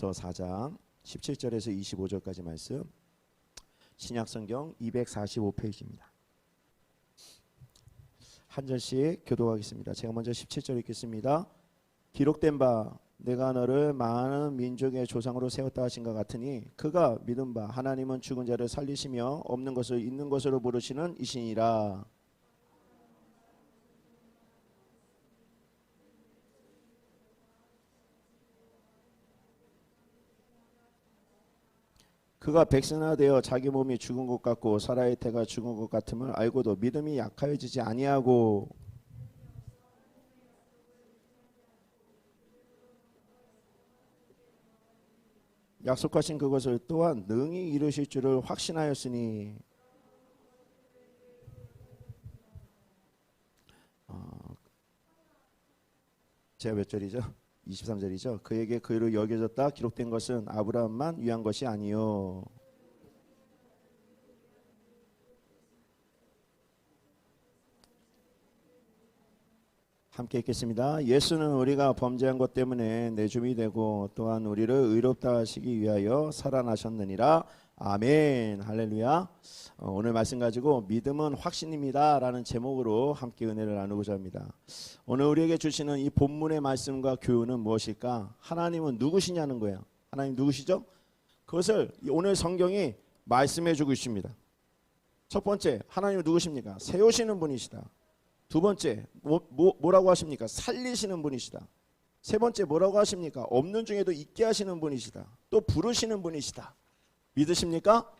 로마서 4장 17절에서 25절까지 말씀, 신약성경 245페이지입니다. 한 절씩 교독하겠습니다. 제가 먼저 17절 읽겠습니다. 기록된 바 내가 너를 많은 민족의 조상으로 세웠다 하신 것 같으니 그가 믿은 바 하나님은 죽은 자를 살리시며 없는 것을 있는 것으로 부르시는 이시니라. 그가 백성화되어 자기 몸이 죽은 것 같고 사라의 태가 죽은 것 같음을 알고도 믿음이 약하여지지 아니하고 약속하신 그것을 또한 능히 이루실 줄을 확신하였으니. 제가 몇 절이죠? 23절이죠. 그에게 그로 여겨졌다 기록된 것은 아브라함만 위한 것이 아니요 함께 읽겠습니다. 예수는 우리가 범죄한 것 때문에 내줌이 되고 또한 우리를 의롭다 하시기 위하여 살아나셨느니라. 아멘. 할렐루야. 오늘 말씀 가지고 믿음은 확신입니다 라는 제목으로 함께 은혜를 나누고자 합니다. 오늘 우리에게 주시는 이 본문의 말씀과 교훈은 무엇일까? 하나님은 누구시냐는 거예요. 하나님 누구시죠? 그것을 오늘 성경이 말씀해 주고 있습니다. 첫 번째, 하나님은 누구십니까? 세우시는 분이시다. 두 번째, 뭐라고 하십니까? 살리시는 분이시다. 세 번째, 뭐라고 하십니까? 없는 중에도 있게 하시는 분이시다. 또 부르시는 분이시다. 믿으십니까?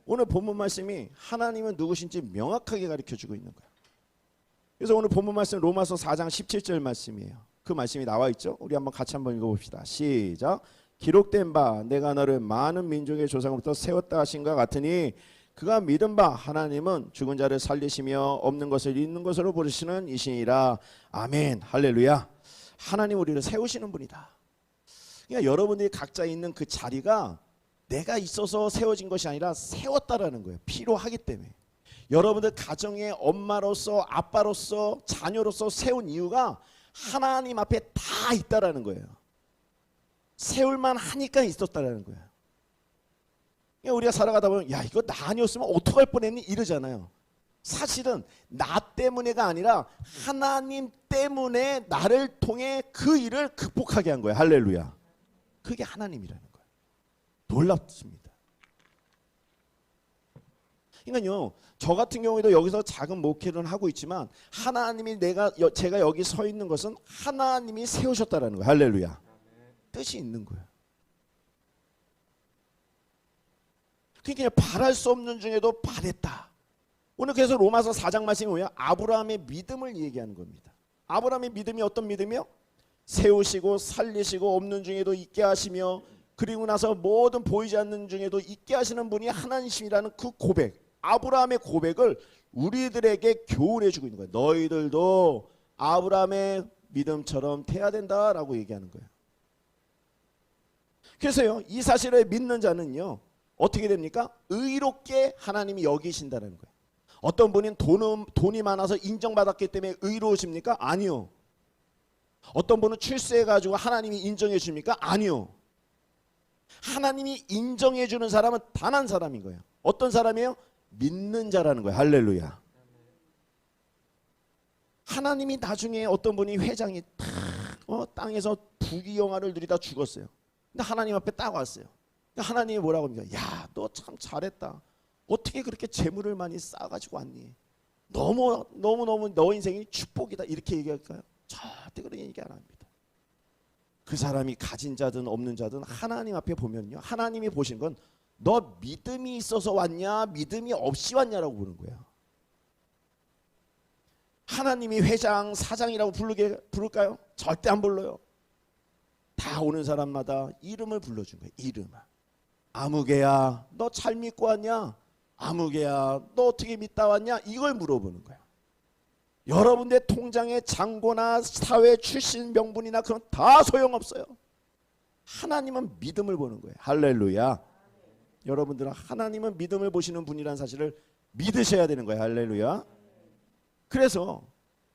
오늘 본문 말씀이 하나님은 누구신지 명확하게 가르쳐주고 있는 거예요. 그래서 오늘 본문 말씀 로마서 4장 17절 말씀이에요. 그 말씀이 나와 있죠. 우리 한번 같이 한번 읽어봅시다. 시작. 기록된 바 내가 너를 많은 민족의 조상으로부터 세웠다 하신 것 같으니 그가 믿은 바 하나님은 죽은 자를 살리시며 없는 것을 있는 것으로 부르시는 이시니라. 아멘. 할렐루야. 하나님 우리를 세우시는 분이다. 그러니까 여러분들이 각자 있는 그 자리가 내가 있어서 세워진 것이 아니라 세웠다라는 거예요. 필요하기 때문에. 여러분들 가정의 엄마로서 아빠로서 자녀로서 세운 이유가 하나님 앞에 다 있다라는 거예요. 세울만 하니까 있었다라는 거예요. 그러니까 우리가 살아가다 보면 야 이거 나 아니었으면 어떡할 뻔했니 이러잖아요. 사실은 나 때문에가 아니라 하나님 때문에 나를 통해 그 일을 극복하게 한 거예요. 할렐루야. 그게 하나님이라는 거예요. 놀랍습니다. 그러니까요, 저 같은 경우에도 여기서 작은 목회를 하고 있지만 하나님이 제가 여기 서 있는 것은 하나님이 세우셨다라는 거예요. 할렐루야. 뜻이 있는 거예요. 그러니까 바랄 수 없는 중에도 바랬다. 오늘 그래서 로마서 4장 말씀이 뭐야? 아브라함의 믿음을 얘기하는 겁니다. 아브라함의 믿음이 어떤 믿음이요? 세우시고 살리시고 없는 중에도 있게 하시며 그리고 나서 모든 보이지 않는 중에도 있게 하시는 분이 하나님이시라는 그 고백, 아브라함의 고백을 우리들에게 교훈해 주고 있는 거예요. 너희들도 아브라함의 믿음처럼 돼야 된다라고 얘기하는 거예요. 그래서요, 이 사실을 믿는 자는요 어떻게 됩니까? 의롭게 하나님이 여기신다는 거예요. 어떤 분은 돈이 많아서 인정받았기 때문에 의로우십니까? 아니요. 어떤 분은 출세해가지고 하나님이 인정해 줍니까? 아니요. 하나님이 인정해 주는 사람은 단 한 사람인 거예요. 어떤 사람이에요? 믿는 자라는 거예요. 할렐루야. 하나님이 나중에 어떤 분이 회장이 땅에서 부귀영화를 누리다 죽었어요. 근데 하나님 앞에 딱 왔어요. 하나님이 뭐라고 합니까? 야, 너 참 잘했다. 어떻게 그렇게 재물을 많이 쌓아가지고 왔니? 너무 너 인생이 축복이다. 이렇게 얘기할까요? 절대 그런 얘기 안 합니다. 그 사람이 가진 자든 없는 자든 하나님 앞에 보면요, 하나님이 보신 건 너 믿음이 있어서 왔냐 믿음이 없이 왔냐라고 보는 거예요. 하나님이 회장 사장이라고 부를까요? 절대 안 불러요. 다 오는 사람마다 이름을 불러준 거예요. 이름을. 아무개야 너 잘 믿고 왔냐? 아무개야 너 어떻게 믿다 왔냐? 이걸 물어보는 거예요. 여러분의 통장의 잔고나 사회 출신 명분이나 그런 다 소용없어요. 하나님은 믿음을 보는 거예요. 할렐루야. 여러분들은 하나님은 믿음을 보시는 분이라는 사실을 믿으셔야 되는 거예요. 할렐루야. 그래서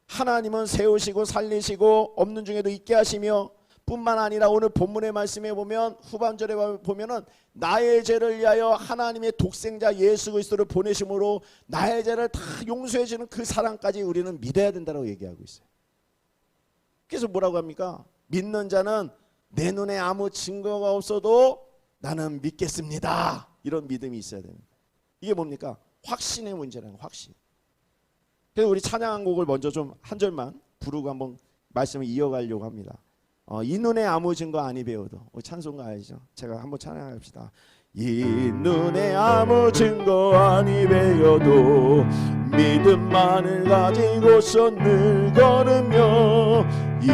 하나님은 세우시고 살리시고 없는 중에도 있게 하시며 뿐만 아니라 오늘 본문의 말씀에 보면 후반절에 보면은 나의 죄를 위하여 하나님의 독생자 예수 그리스도를 보내심으로 나의 죄를 다 용서해 주는 그 사랑까지 우리는 믿어야 된다고 얘기하고 있어요. 그래서 뭐라고 합니까? 믿는 자는 내 눈에 아무 증거가 없어도 나는 믿겠습니다. 이런 믿음이 있어야 됩니다. 이게 뭡니까? 확신의 문제라는 거예요. 확신. 그래서 우리 찬양한 곡을 먼저 좀 한 절만 부르고 한번 말씀을 이어가려고 합니다. 이 눈에 아무 증거 아니 배워도. 찬송가 알죠? 제가 한번 찬양합시다. 이 눈에 아무 증거 아니 배워도 믿음만을 가지고서 늘 걸으며 이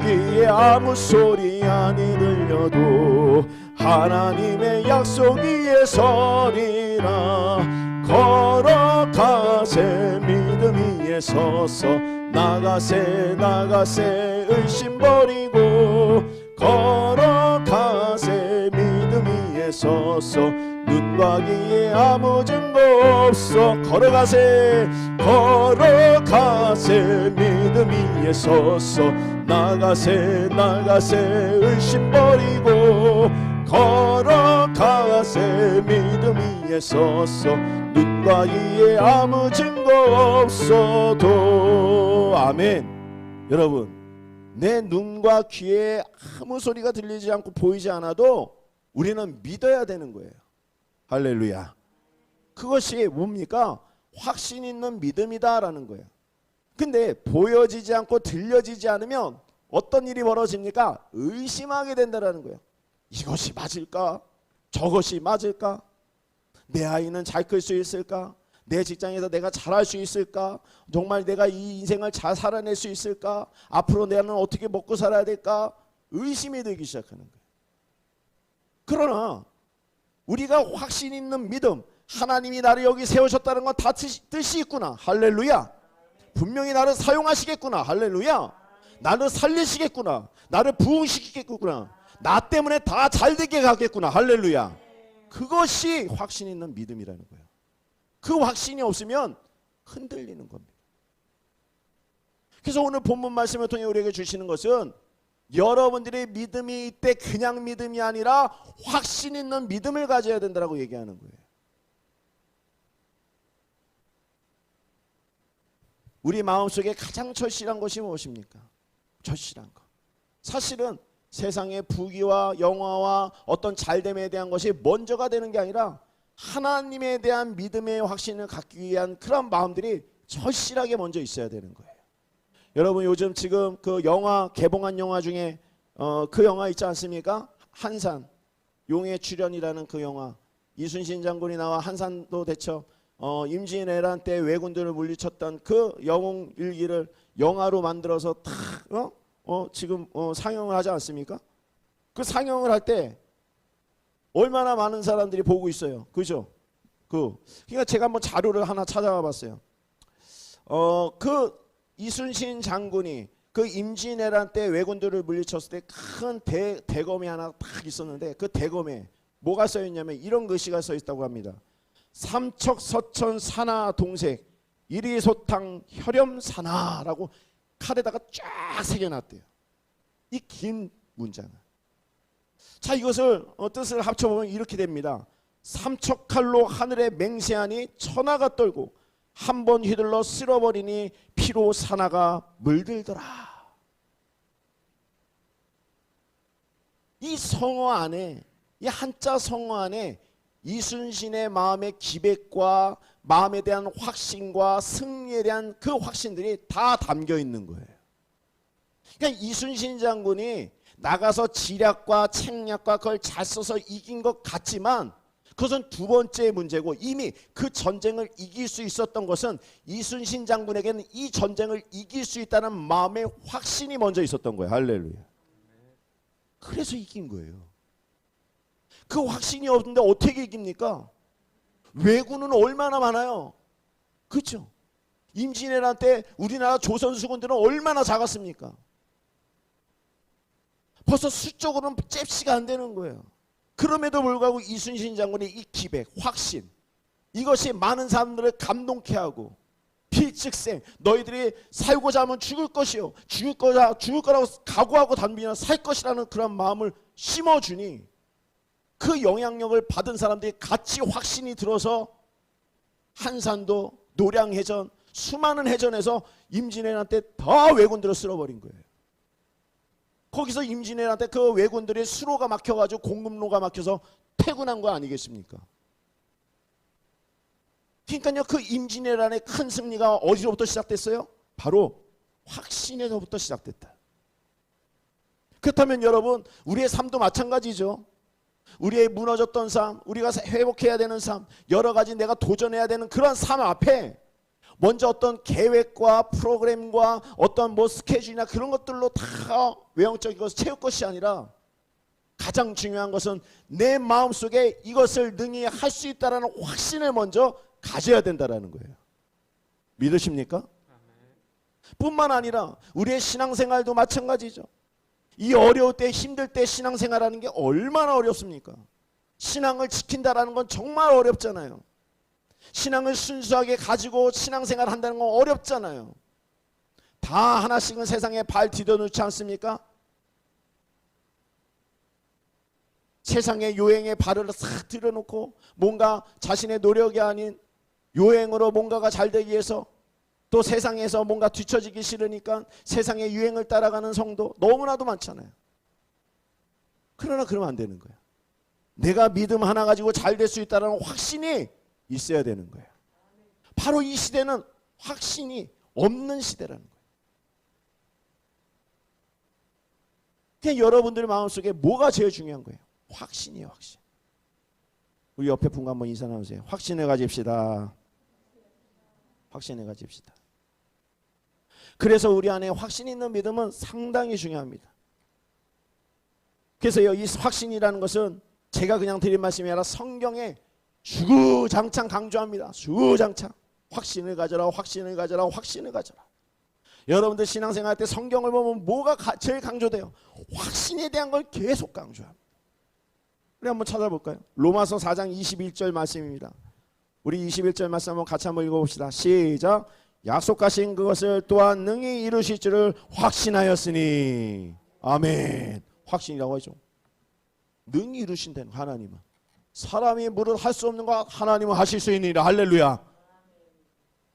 귀에 아무 소리 아니 들려도 하나님의 약속 위에 서리라. 걸어가세 믿음 위에 서서 나가세 의심 버리고 걸어가세 믿음 위에 서서 눈과 귀에 아무 증거 없어. 걸어가세 믿음 위에 서서 나가세 의심 버리고 걸어가세 믿음 위에 서서 눈과 귀에 아무 증거 없어도. 아멘. 여러분, 내 눈과 귀에 아무 소리가 들리지 않고 보이지 않아도 우리는 믿어야 되는 거예요. 할렐루야. 그것이 뭡니까? 확신 있는 믿음이다라는 거예요. 근데 보여지지 않고 들려지지 않으면 어떤 일이 벌어집니까? 의심하게 된다는 거예요. 이것이 맞을까? 저것이 맞을까? 내 아이는 잘 클 수 있을까? 내 직장에서 내가 잘할 수 있을까? 정말 내가 이 인생을 잘 살아낼 수 있을까? 앞으로 나는 어떻게 먹고 살아야 될까? 의심이 들기 시작하는 거예요. 그러나 우리가 확신 있는 믿음, 하나님이 나를 여기 세우셨다는 건 다 뜻이 있구나. 할렐루야. 분명히 나를 사용하시겠구나. 할렐루야. 나를 살리시겠구나. 나를 부흥시키겠구나. 나 때문에 다 잘되게 가겠구나. 할렐루야. 그것이 확신 있는 믿음이라는 거예요. 그 확신이 없으면 흔들리는 겁니다. 그래서 오늘 본문 말씀을 통해 우리에게 주시는 것은 여러분들의 믿음이 이때 그냥 믿음이 아니라 확신 있는 믿음을 가져야 된다고 얘기하는 거예요. 우리 마음속에 가장 절실한 것이 무엇입니까? 절실한 것. 사실은 세상의 부귀와 영화와 어떤 잘됨에 대한 것이 먼저가 되는 게 아니라 하나님에 대한 믿음의 확신을 갖기 위한 그런 마음들이 절실하게 먼저 있어야 되는 거예요. 여러분, 요즘 지금 그 영화 개봉한 영화 중에 그 영화 있지 않습니까? 한산 용의 출현이라는 그 영화. 이순신 장군이 나와 한산도 대첩 임진왜란 때 왜군들을 물리쳤던 그 영웅 일기를 영화로 만들어서 딱 지금 상영을 하지 않습니까? 그 상영을 할 때 얼마나 많은 사람들이 보고 있어요. 그죠? 그러니까 제가 한번 자료를 하나 찾아와 봤어요. 그 이순신 장군이 그 임진왜란 때 왜군들을 물리쳤을 때 큰 대검이 하나 딱 있었는데 그 대검에 뭐가 써 있냐면 이런 글씨가 써 있다고 합니다. 삼척서천 산하 동색 이리소탕 혈염산하라고 칼에다가 쫙 새겨놨대요. 이 긴 문장을. 자, 이것을 뜻을 합쳐보면 이렇게 됩니다. 삼척칼로 하늘에 맹세하니 천하가 떨고 한 번 휘둘러 쓸어버리니 피로 산하가 물들더라. 이 성어 안에, 이 한자 성어 안에 이순신의 마음의 기백과 마음에 대한 확신과 승리에 대한 그 확신들이 다 담겨 있는 거예요. 그러니까 이순신 장군이 나가서 지략과 책략과 그걸 잘 써서 이긴 것 같지만 그것은 두 번째 문제고, 이미 그 전쟁을 이길 수 있었던 것은 이순신 장군에게는 이 전쟁을 이길 수 있다는 마음의 확신이 먼저 있었던 거예요. 할렐루야. 그래서 이긴 거예요. 그 확신이 없는데 어떻게 이깁니까? 왜군은 얼마나 많아요. 그렇죠? 임진왜란 때 우리나라 조선 수군들은 얼마나 작았습니까? 벌써 수적으로는 잽시가 안 되는 거예요. 그럼에도 불구하고 이순신 장군의 이 기백, 확신, 이것이 많은 사람들을 감동케 하고 필즉생 너희들이 살고자 하면 죽을 것이요 죽을 거라고 각오하고 덤비면 살 것이라는 그런 마음을 심어주니 그 영향력을 받은 사람들이 같이 확신이 들어서 한산도 노량해전 수많은 해전에서 임진왜란때 다 왜군들을 쓸어버린 거예요. 거기서 임진왜란때 그 왜군들이 수로가 막혀가지고 공급로가 막혀서 퇴군한 거 아니겠습니까? 그러니까요, 그 임진왜란의 큰 승리가 어디로부터 시작됐어요? 바로 확신에서부터 시작됐다. 그렇다면 여러분, 우리의 삶도 마찬가지죠. 우리의 무너졌던 삶, 우리가 회복해야 되는 삶, 여러 가지 내가 도전해야 되는 그런 삶 앞에 먼저 어떤 계획과 프로그램과 어떤 뭐 스케줄이나 그런 것들로 다 외형적인 것을 채울 것이 아니라 가장 중요한 것은 내 마음속에 이것을 능히 할 수 있다는 확신을 먼저 가져야 된다는 거예요. 믿으십니까? 뿐만 아니라 우리의 신앙생활도 마찬가지죠. 이 어려울 때 힘들 때 신앙생활하는 게 얼마나 어렵습니까? 신앙을 지킨다는 건 정말 어렵잖아요. 신앙을 순수하게 가지고 신앙생활 한다는 건 어렵잖아요. 다 하나씩은 세상에 발 디뎌놓지 않습니까? 세상의 요행에 발을 싹 들여놓고 뭔가 자신의 노력이 아닌 요행으로 뭔가가 잘 되기 위해서 또 세상에서 뭔가 뒤처지기 싫으니까 세상의 유행을 따라가는 성도 너무나도 많잖아요. 그러나 그러면 안 되는 거예요. 내가 믿음 하나 가지고 잘 될 수 있다는 확신이 있어야 되는 거예요. 바로 이 시대는 확신이 없는 시대라는 거예요. 그냥 여러분들 마음속에 뭐가 제일 중요한 거예요? 확신이에요, 확신. 우리 옆에 분과 한번 인사 나누세요. 확신을 가집시다. 확신을 가집시다. 그래서 우리 안에 확신 있는 믿음은 상당히 중요합니다. 그래서 이 확신이라는 것은 제가 그냥 드린 말씀이 아니라 성경에 주구장창 강조합니다. 주구장창. 확신을 가져라, 확신을 가져라, 확신을 가져라. 여러분들 신앙생활 할 때 성경을 보면 뭐가 제일 강조돼요? 확신에 대한 걸 계속 강조합니다. 우리 한번 찾아볼까요? 로마서 4장 21절 말씀입니다. 우리 21절 말씀 한번 같이 한번 읽어봅시다. 시작. 약속하신 그것을 또한 능히 이루실 줄을 확신하였으니. 아멘. 확신이라고 하죠. 능히 이루신다는 하나님은. 사람이 무릇 할 수 없는 거 하나님은 하실 수 있느니라. 할렐루야.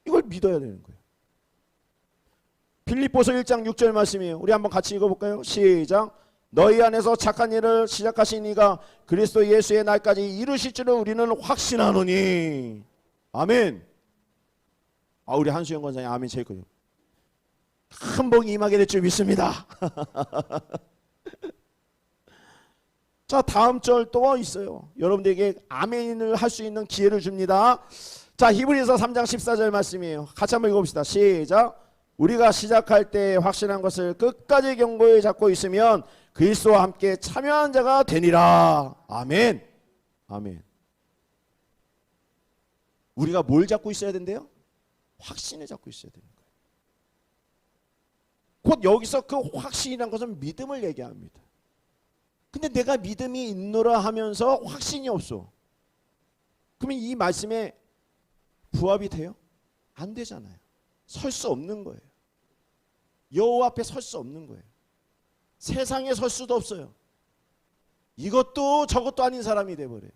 이걸 믿어야 되는 거예요. 빌립보서 1장 6절 말씀이에요. 우리 한번 같이 읽어볼까요? 시작. 너희 안에서 착한 일을 시작하신 이가 그리스도 예수의 날까지 이루실 줄을 우리는 확신하노니. 아멘. 우리 한수영 권사님 아멘 제일 커요. 큰 복이 임하게 될 줄 믿습니다. 자, 다음 절 또 있어요. 여러분들에게 아멘을 할 수 있는 기회를 줍니다. 자, 히브리서 3장 14절 말씀이에요. 같이 한번 읽어봅시다. 시작. 우리가 시작할 때 확신한 것을 끝까지 견고히 잡고 있으면 그리스도와 함께 참여한 자가 되니라. 아멘. 아멘. 우리가 뭘 잡고 있어야 된대요? 확신을 잡고 있어야 되는 거예요. 곧 여기서 그 확신이란 것은 믿음을 얘기합니다. 근데 내가 믿음이 있노라 하면서 확신이 없어. 그러면 이 말씀에 부합이 돼요? 안 되잖아요. 설 수 없는 거예요. 여호와 앞에 설 수 없는 거예요. 세상에 설 수도 없어요. 이것도 저것도 아닌 사람이 돼버려요.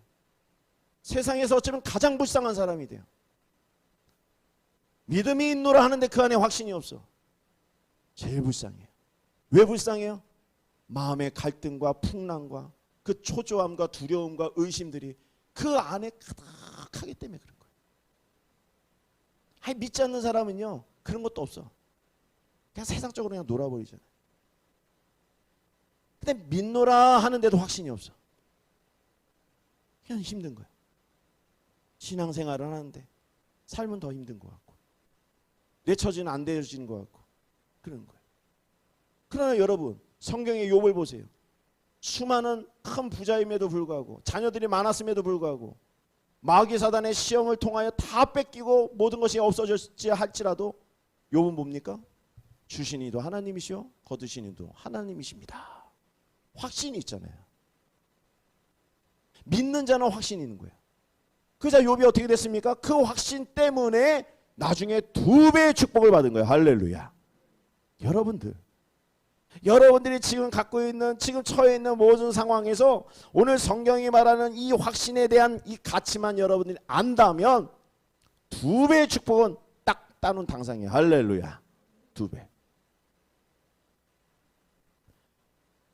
세상에서 어쩌면 가장 불쌍한 사람이 돼요. 믿음이 있노라 하는데 그 안에 확신이 없어. 제일 불쌍해요. 왜 불쌍해요? 마음의 갈등과 풍랑과 그 초조함과 두려움과 의심들이 그 안에 가득하기 때문에 그런 거예요. 아니, 믿지 않는 사람은요 그런 것도 없어. 그냥 세상적으로 그냥 놀아버리잖아요. 근데 믿노라 하는데도 확신이 없어. 그냥 힘든 거예요. 신앙생활을 하는데 삶은 더 힘든 것 같고 내 처지는 안 되어지는 것 같고 그런 거예요. 그러나 여러분 성경의 욥을 보세요. 수많은 큰 부자임에도 불구하고 자녀들이 많았음에도 불구하고 마귀 사단의 시험을 통하여 다 뺏기고 모든 것이 없어졌지 할지라도 욥은 뭡니까? 주신 이도 하나님이시오 거두신 이도 하나님이십니다. 확신이 있잖아요. 믿는 자는 확신이 있는 거예요. 그자 욥이 어떻게 됐습니까? 그 확신 때문에 나중에 2배의 축복을 받은 거예요. 할렐루야. 여러분들이 지금 갖고 있는, 지금 처해 있는 모든 상황에서 오늘 성경이 말하는 이 확신에 대한 이 가치만 여러분들이 안다면 2배의 축복은 딱 따놓은 당상이에요. 할렐루야. 2배.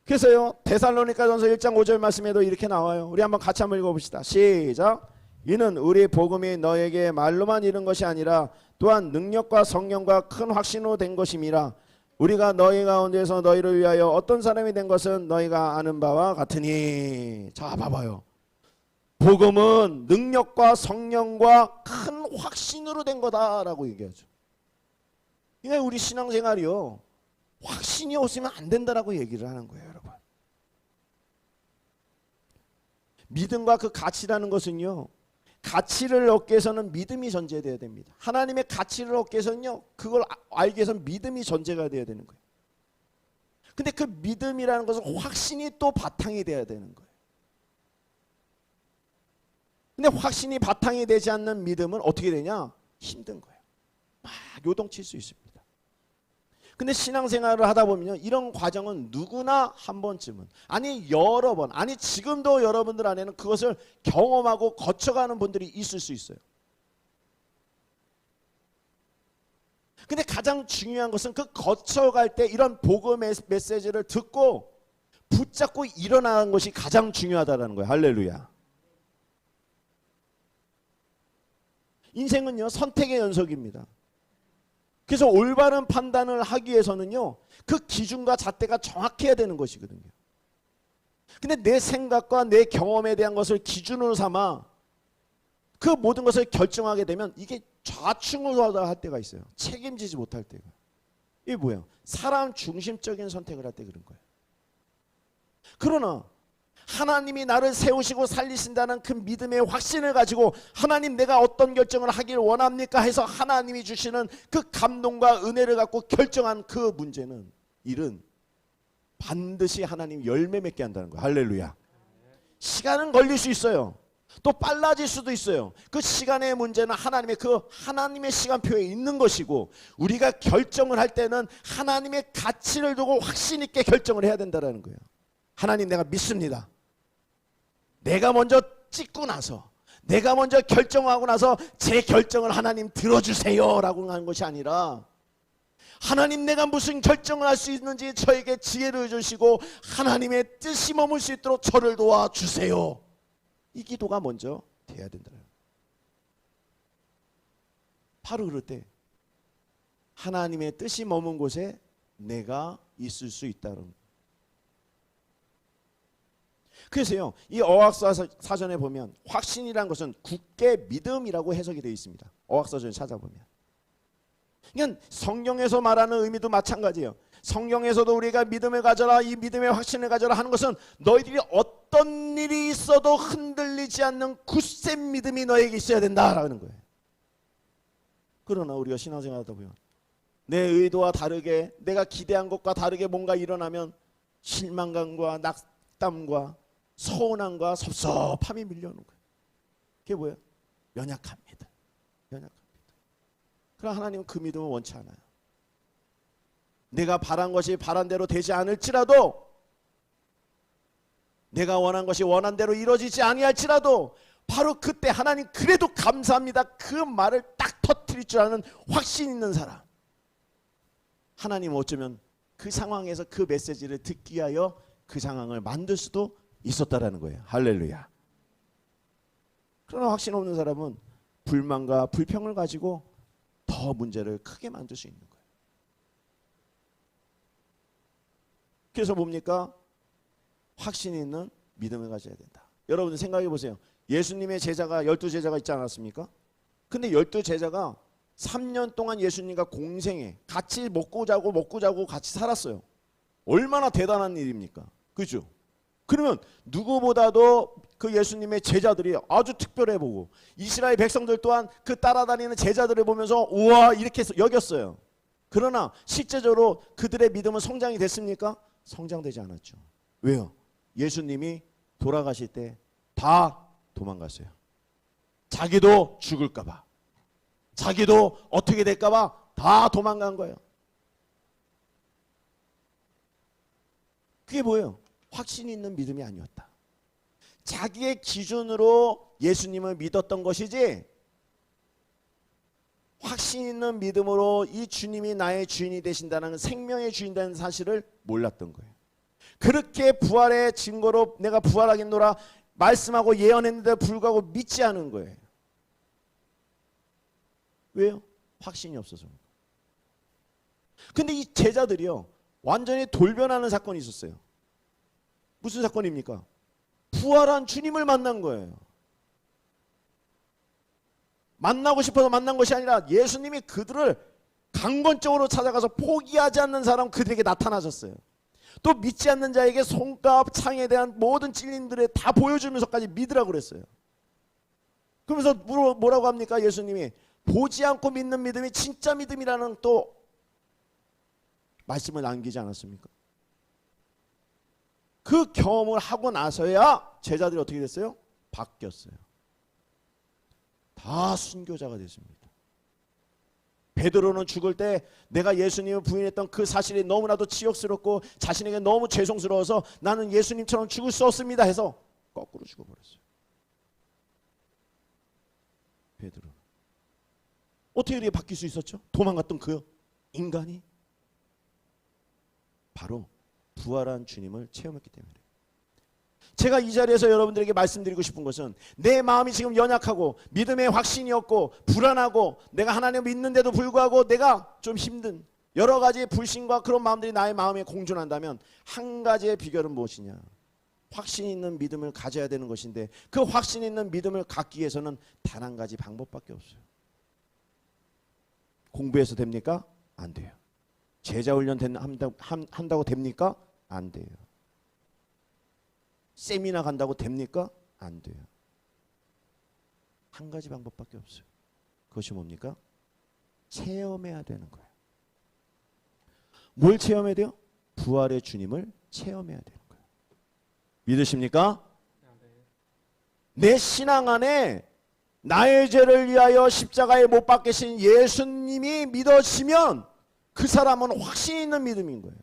그래서요, 데살로니가전서 1장 5절 말씀에도 이렇게 나와요. 우리 한번 같이 한번 읽어봅시다. 시작. 이는 우리 복음이 너에게 말로만 이른 것이 아니라 또한 능력과 성령과 큰 확신으로 된 것임이라. 우리가 너희 가운데서 너희를 위하여 어떤 사람이 된 것은 너희가 아는 바와 같으니. 자, 봐봐요. 복음은 능력과 성령과 큰 확신으로 된 거다라고 얘기하죠. 그러니까 우리 신앙생활이요, 확신이 없으면 안 된다라고 얘기를 하는 거예요, 여러분. 믿음과 그 가치라는 것은요, 가치를 얻기 위해서는 믿음이 전제돼야 됩니다. 하나님의 가치를 얻기 위해서는요, 그걸 알기 위해서는 믿음이 전제가 돼야 되는 거예요. 근데 그 믿음이라는 것은 확신이 또 바탕이 돼야 되는 거예요. 근데 확신이 바탕이 되지 않는 믿음은 어떻게 되냐? 힘든 거예요. 막 요동칠 수 있습니다. 근데 신앙생활을 하다 보면요, 이런 과정은 누구나 한 번쯤은, 아니 여러 번, 아니 지금도 여러분들 안에는 그것을 경험하고 거쳐가는 분들이 있을 수 있어요. 근데 가장 중요한 것은 그 거쳐갈 때 이런 복음의 메시지를 듣고 붙잡고 일어나는 것이 가장 중요하다는 거예요. 할렐루야. 인생은요, 선택의 연속입니다. 그래서 올바른 판단을 하기 위해서는요, 그 기준과 잣대가 정확해야 되는 것이거든요. 근데 내 생각과 내 경험에 대한 것을 기준으로 삼아 그 모든 것을 결정하게 되면 이게 좌충우돌 할 때가 있어요. 책임지지 못할 때가. 이게 뭐예요? 사람 중심적인 선택을 할 때 그런 거예요. 그러나 하나님이 나를 세우시고 살리신다는 그 믿음의 확신을 가지고, 하나님 내가 어떤 결정을 하길 원합니까 해서 하나님이 주시는 그 감동과 은혜를 갖고 결정한 그 문제는, 일은 반드시 하나님 열매 맺게 한다는 거예요. 할렐루야. 시간은 걸릴 수 있어요. 또 빨라질 수도 있어요. 그 시간의 문제는 하나님의 시간표에 있는 것이고, 우리가 결정을 할 때는 하나님의 가치를 두고 확신 있게 결정을 해야 된다는 거예요. 하나님 내가 믿습니다. 내가 먼저 찍고 나서, 내가 먼저 결정하고 나서 제 결정을 하나님 들어주세요 라고 하는 것이 아니라, 하나님 내가 무슨 결정을 할 수 있는지 저에게 지혜를 주시고 하나님의 뜻이 머물 수 있도록 저를 도와주세요. 이 기도가 먼저 돼야 된다. 바로 그럴 때 하나님의 뜻이 머문 곳에 내가 있을 수 있다는 거예요. 그래서요, 이 어학사전에 보면 확신이라는 것은 굳게 믿음이라고 해석이 되어 있습니다. 어학사전을 찾아보면. 그러니까 성경에서 말하는 의미도 마찬가지예요. 성경에서도 우리가 믿음을 가져라, 이 믿음의 확신을 가져라 하는 것은 너희들이 어떤 일이 있어도 흔들리지 않는 굳센 믿음이 너에게 있어야 된다라는 거예요. 그러나 우리가 신앙생활 하다 보면 내 의도와 다르게, 내가 기대한 것과 다르게 뭔가 일어나면 실망감과 낙담과 서운함과 섭섭함이 밀려오는 거예요. 그게 뭐예요? 연약합니다. 그러나 하나님은 그 믿음을 원치 않아요. 내가 바란 것이 바란 대로 되지 않을지라도, 내가 원한 것이 원한 대로 이루어지지 아니할지라도 바로 그때 하나님 그래도 감사합니다, 그 말을 딱 터뜨릴 줄 아는 확신 있는 사람, 하나님은 어쩌면 그 상황에서 그 메시지를 듣기 위하여 그 상황을 만들 수도 있었다라는 거예요. 할렐루야. 그러나 확신 없는 사람은 불만과 불평을 가지고 더 문제를 크게 만들 수 있는 거예요. 그래서 뭡니까? 확신 있는 믿음을 가져야 된다. 여러분 생각해 보세요. 예수님의 제자가 12제자가 있지 않았습니까? 근데 12제자가 3년 동안 예수님과 공생해 같이 먹고 자고 같이 살았어요. 얼마나 대단한 일입니까? 그죠? 그러면 누구보다도 그 예수님의 제자들이 아주 특별해 보고, 이스라엘 백성들 또한 그 따라다니는 제자들을 보면서 우와 이렇게 여겼어요. 그러나 실제적으로 그들의 믿음은 성장이 됐습니까? 성장되지 않았죠. 왜요? 예수님이 돌아가실 때 다 도망갔어요. 자기도 죽을까 봐. 자기도 어떻게 될까봐 다 도망간 거예요. 그게 뭐예요? 확신이 있는 믿음이 아니었다. 자기의 기준으로 예수님을 믿었던 것이지 확신 있는 믿음으로 이 주님이 나의 주인이 되신다는, 생명의 주인이라는 사실을 몰랐던 거예요. 그렇게 부활의 증거로 내가 부활하겠노라 말씀하고 예언했는데 불구하고 믿지 않은 거예요. 왜요? 확신이 없어서. 근데 이 제자들이요, 완전히 돌변하는 사건이 있었어요. 무슨 사건입니까? 부활한 주님을 만난 거예요. 만나고 싶어서 만난 것이 아니라 예수님이 그들을 강건적으로 찾아가서 포기하지 않는 사람 그들에게 나타나셨어요. 또 믿지 않는 자에게 손과 창에 대한 모든 찔림들을 다 보여주면서까지 믿으라고 그랬어요. 그러면서 뭐라고 합니까? 예수님이 보지 않고 믿는 믿음이 진짜 믿음이라는 또 말씀을 남기지 않았습니까? 그 경험을 하고 나서야 제자들이 어떻게 됐어요? 바뀌었어요. 다 순교자가 됐습니다. 베드로는 죽을 때 내가 예수님을 부인했던 그 사실이 너무나도 치욕스럽고 자신에게 너무 죄송스러워서 나는 예수님처럼 죽을 수 없습니다 해서 거꾸로 죽어버렸어요. 베드로. 어떻게 이렇게 바뀔 수 있었죠? 도망갔던 그 인간이 바로 부활한 주님을 체험했기 때문에. 제가 이 자리에서 여러분들에게 말씀드리고 싶은 것은, 내 마음이 지금 연약하고 믿음의 확신이 없고 불안하고 내가 하나님을 믿는데도 불구하고 내가 좀 힘든 여러 가지 불신과 그런 마음들이 나의 마음에 공존한다면 한 가지의 비결은 무엇이냐? 확신 있는 믿음을 가져야 되는 것인데, 그 확신 있는 믿음을 갖기 위해서는 단 한 가지 방법밖에 없어요. 공부해서 됩니까? 안 돼요. 제자 훈련 한다고 됩니까? 안 돼요. 세미나 간다고 됩니까? 안 돼요. 한 가지 방법밖에 없어요. 그것이 뭡니까? 체험해야 되는 거예요. 뭘 체험해야 돼요? 부활의 주님을 체험해야 되는 거예요. 믿으십니까? 내 신앙 안에 나의 죄를 위하여 십자가에 못 박히신 예수님이 믿어지면 그 사람은 확신 있는 믿음인 거예요.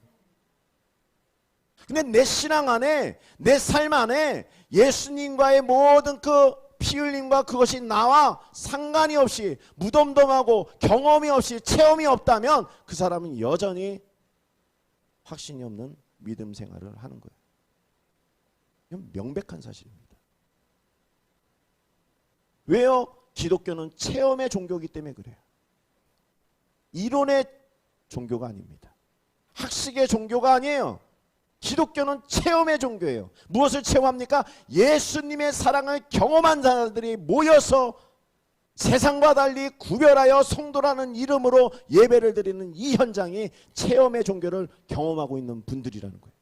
근데 내 신앙 안에, 내 삶 안에 예수님과의 모든 그 피 흘림과 그것이 나와 상관이 없이 무덤덤하고 경험이 없이 체험이 없다면 그 사람은 여전히 확신이 없는 믿음 생활을 하는 거예요. 이건 명백한 사실입니다. 왜요? 기독교는 체험의 종교이기 때문에 그래요. 이론의 종교가 아닙니다. 학식의 종교가 아니에요. 기독교는 체험의 종교예요. 무엇을 체험합니까? 예수님의 사랑을 경험한 자들이 모여서 세상과 달리 구별하여 성도라는 이름으로 예배를 드리는 이 현장이 체험의 종교를 경험하고 있는 분들이라는 거예요.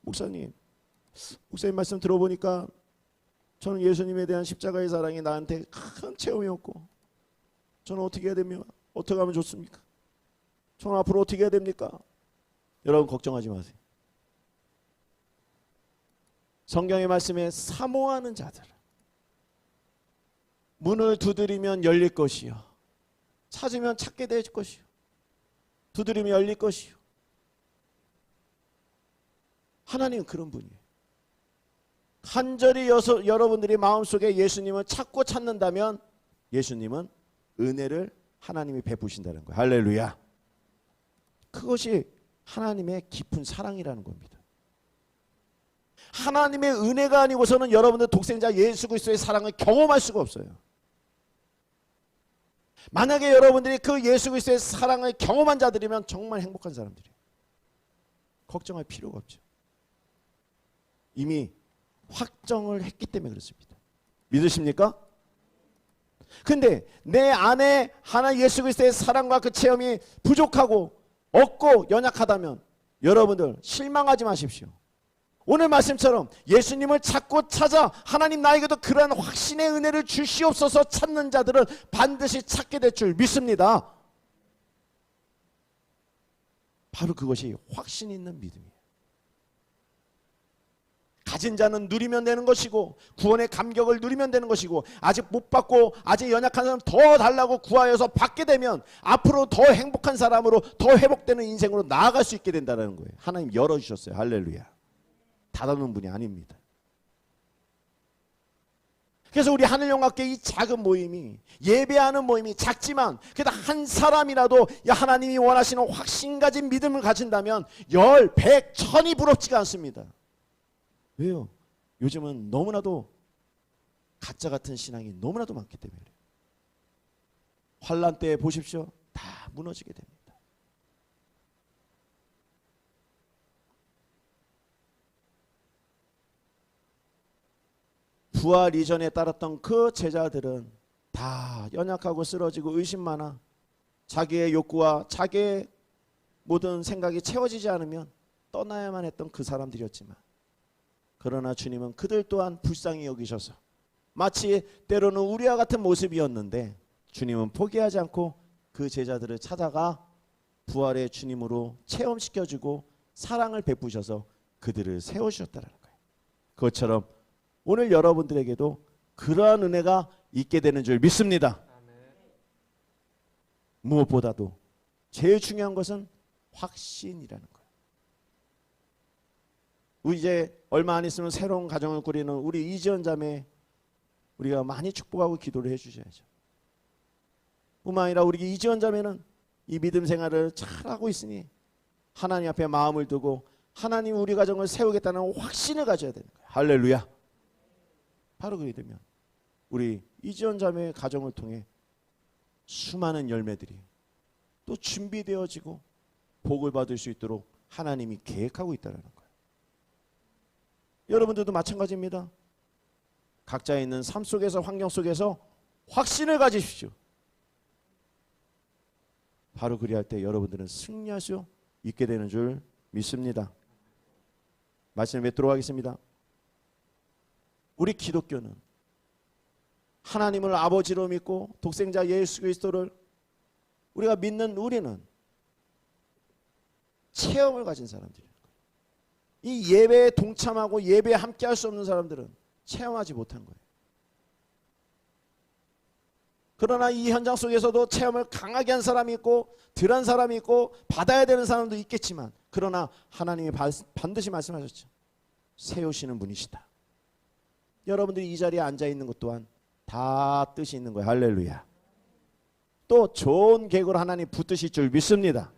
목사님 말씀 들어보니까 저는 예수님에 대한 십자가의 사랑이 나한테 큰 체험이었고, 저는 어떻게 해야 됩니까? 어떻게 하면 좋습니까? 저는 앞으로 어떻게 해야 됩니까? 여러분 걱정하지 마세요. 성경의 말씀에 사모하는 자들, 문을 두드리면 열릴 것이요, 찾으면 찾게 될 것이요, 두드리면 열릴 것이요. 하나님은 그런 분이에요. 간절히 여러분들이 마음속에 예수님을 찾고 찾는다면 예수님은 은혜를 하나님이 베푸신다는 거예요. 할렐루야. 그것이 하나님의 깊은 사랑이라는 겁니다. 하나님의 은혜가 아니고서는 여러분들 독생자 예수 그리스도의 사랑을 경험할 수가 없어요. 만약에 여러분들이 그 예수 그리스도의 사랑을 경험한 자들이면 정말 행복한 사람들이에요. 걱정할 필요가 없죠. 이미 확정을 했기 때문에 그렇습니다. 믿으십니까? 근데 내 안에 하나 예수 그리스도의 사랑과 그 체험이 부족하고 없고 연약하다면 여러분들 실망하지 마십시오. 오늘 말씀처럼 예수님을 찾고 찾아 하나님 나에게도 그러한 확신의 은혜를 주시옵소서 찾는 자들은 반드시 찾게 될 줄 믿습니다. 바로 그것이 확신 있는 믿음이에요. 가진 자는 누리면 되는 것이고 구원의 감격을 누리면 되는 것이고 아직 못 받고 아직 연약한 사람 더 달라고 구하여서 받게 되면 앞으로 더 행복한 사람으로 더 회복되는 인생으로 나아갈 수 있게 된다는 거예요. 하나님 열어주셨어요. 할렐루야. 닫아놓은 분이 아닙니다. 그래서 우리 하늘영광교회 이 작은 모임이 예배하는 모임이 작지만 그래도 한 사람이라도 하나님이 원하시는 확신 가진 믿음을 가진다면 10, 100, 1000이 부럽지가 않습니다. 왜요? 요즘은 너무나도 가짜 같은 신앙이 너무나도 많기 때문에 그래요. 환난 때 보십시오. 다 무너지게 됩니다. 부활 이전에 따랐던 그 제자들은 다 연약하고 쓰러지고 의심 많아 자기의 욕구와 자기의 모든 생각이 채워지지 않으면 떠나야만 했던 그 사람들이었지만 그러나 주님은 그들 또한 불쌍히 여기셔서 마치 때로는 우리와 같은 모습이었는데 주님은 포기하지 않고 그 제자들을 찾아가 부활의 주님으로 체험시켜주고 사랑을 베푸셔서 그들을 세우셨다는 거예요. 그것처럼 오늘 여러분들에게도 그러한 은혜가 있게 되는 줄 믿습니다. 무엇보다도 제일 중요한 것은 확신이라는 거예요. 우리 이제 얼마 안 있으면 새로운 가정을 꾸리는 우리 이지연 자매 우리가 많이 축복하고 기도를 해주셔야죠. 뿐만 아니라 우리 이지연 자매는 이 믿음 생활을 잘하고 있으니 하나님 앞에 마음을 두고 하나님 우리 가정을 세우겠다는 확신을 가져야 되는 거예요. 할렐루야. 바로 그렇게 되면 우리 이지연 자매의 가정을 통해 수많은 열매들이 또 준비되어지고 복을 받을 수 있도록 하나님이 계획하고 있다는 거예요. 여러분들도 마찬가지입니다. 각자 있는 삶 속에서 환경 속에서 확신을 가지십시오. 바로 그리할 때 여러분들은 승리할 수 있게 되는 줄 믿습니다. 말씀을 맺도록 하겠습니다. 우리 기독교는 하나님을 아버지로 믿고 독생자 예수 그리스도를 우리가 믿는 우리는 체험을 가진 사람들이에요. 이 예배에 동참하고 예배에 함께 할 수 없는 사람들은 체험하지 못한 거예요. 그러나 이 현장 속에서도 체험을 강하게 한 사람이 있고 덜한 사람이 있고 받아야 되는 사람도 있겠지만 그러나 하나님이 반드시 말씀하셨죠. 세우시는 분이시다. 여러분들이 이 자리에 앉아있는 것 또한 다 뜻이 있는 거예요. 할렐루야. 또 좋은 계획으로 하나님 붙드실 줄 믿습니다.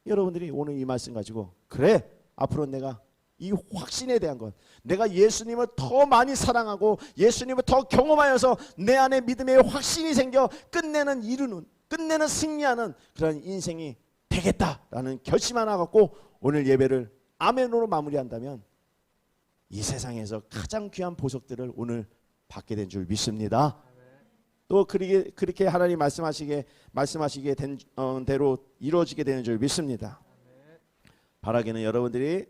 여러분들이 오늘 이 말씀 가지고 그래 앞으로 내가 이 확신에 대한 것 내가 예수님을 더 많이 사랑하고 예수님을 더 경험하여서 내 안에 믿음의 확신이 생겨 끝내는 이루는 끝내는 승리하는 그런 인생이 되겠다라는 결심 하나 갖고 오늘 예배를 아멘으로 마무리한다면 이 세상에서 가장 귀한 보석들을 오늘 받게 된 줄 믿습니다. 또 그렇게 하나님 말씀하시게 된 대로 이루어지게 되는 줄 믿습니다. 바라기는 여러분들이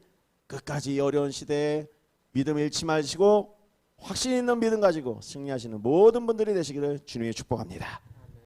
끝까지 어려운 시대에 믿음 잃지 마시고 확신 있는 믿음 가지고 승리하시는 모든 분들이 되시기를 주님이 축복합니다.